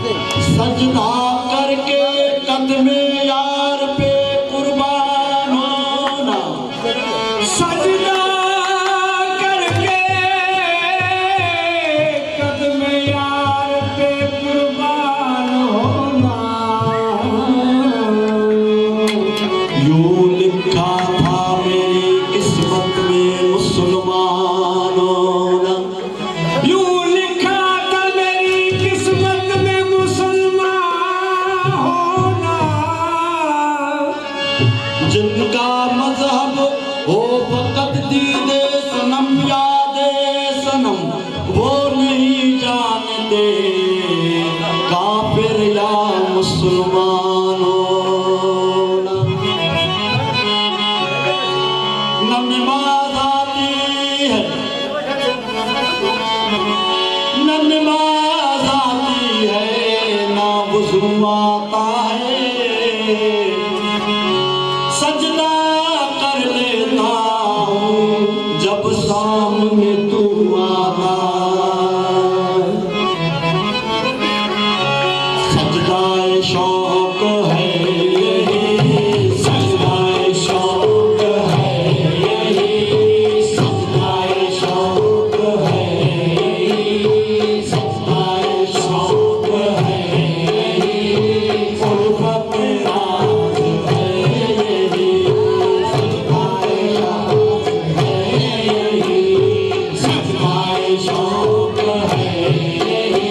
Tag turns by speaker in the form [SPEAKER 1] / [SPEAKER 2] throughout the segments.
[SPEAKER 1] सजदा करके कदमे यार पे कुर्बान होना,
[SPEAKER 2] सजदा करके कदमे यार पे कुर्बान होना।
[SPEAKER 1] यूं लिखा था मेरी किस्मत में मुसलमान होना,
[SPEAKER 2] यूं लिखा था मेरी किस्मत में मुसलमान होना।
[SPEAKER 1] जिनका मजहब हो फकत दीदे सनम यादे सनम, वो नहीं जानते काफिर या मुसलमान होना। न नमाज आती है, न नमाज आती है, ना वुज़ू आता है। सजदा कर लेता हूँ जब सामने तू आता। सजदाए शौक है यही, सजदाए शौक है यही, सजदाए शौक है यही, सजदाए शौक है यही, उल्फत राज है यही, सजदाए शौक है यही, सजदाए शौक है यही,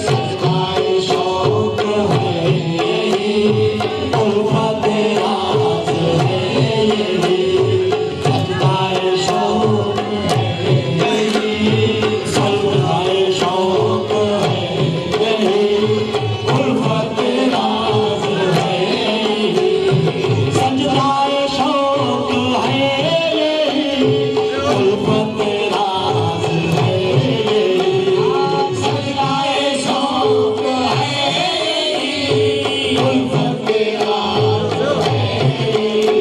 [SPEAKER 1] सजदाए शौक है यही, उल्फत राज है यही, सजदाए शौक है यही, सजदाए शौक है यही, उल्फत राज है यही, सजदाए शौक है यही, उल्फत राज है यही, सजदाए शौक है यही, उल्फत राज है यही।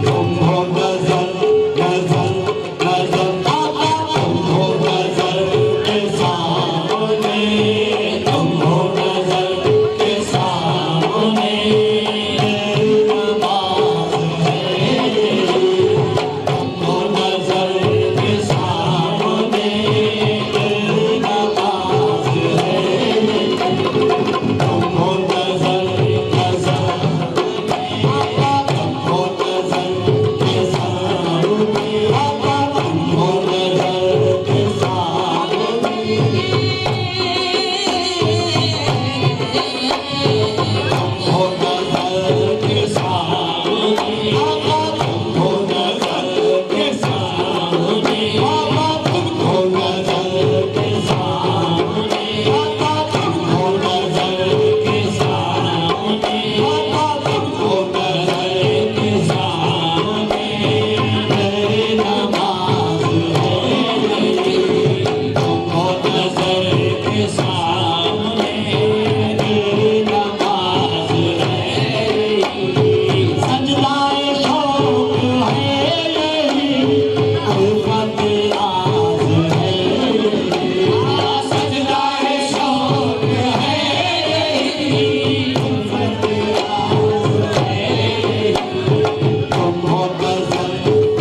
[SPEAKER 1] तुम हो नजर नजर नजर आका, तुम हो नजर के सामने, तुम हो नजर के सामने, तेरी नमाज है यही, तुम हो नजर के सामने, तेरी नमाज है यही, तुम हो नजर नजर आका, तुम हो नजर के सामने, आका तुम हो नजर के सामने, तुम हो नजर के सामने, आका तुम हो नजर के सामने, आका तुम हो नजर के सामने, आका तुम हो नजर के सामने, आका तुम हो नजर के सामने, तेरी नमाज है यही, तुम हो नजर के सामने, तेरी नमाज है यही, सजदाए शौक है यही, उल्फत राज है यही, सजदाए शौक है यही, उल्फत राज है यही। तुम हो नजर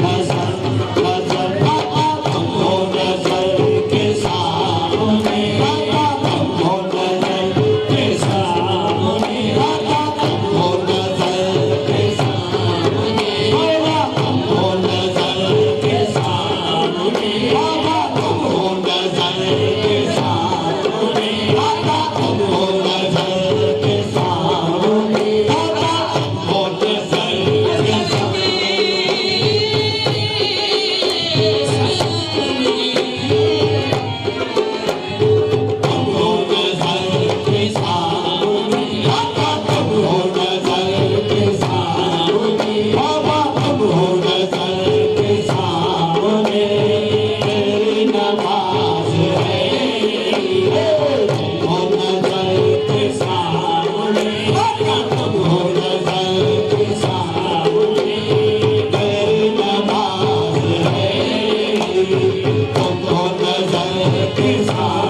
[SPEAKER 1] नजर नजर आका, तुम हो नजर के सामने, आका तुम हो नजर के सामने, आका तुम हो नजर के सामने, आका तुम हो नजर के सामने, आका तुम हो नजर के सामने, आका तुम हो नजर के सामने, आका तुम हो नजर के तुम हो नजर के सामने, आका तुम हो नजर के सामने, बाबा तुम हो नजर के सामने, तेरी नमाज है यही, तुम हो नजर के सामने, आका तुम हो नजर के सामने, तेरी नमाज है यही, तुम हो नजर के सामने।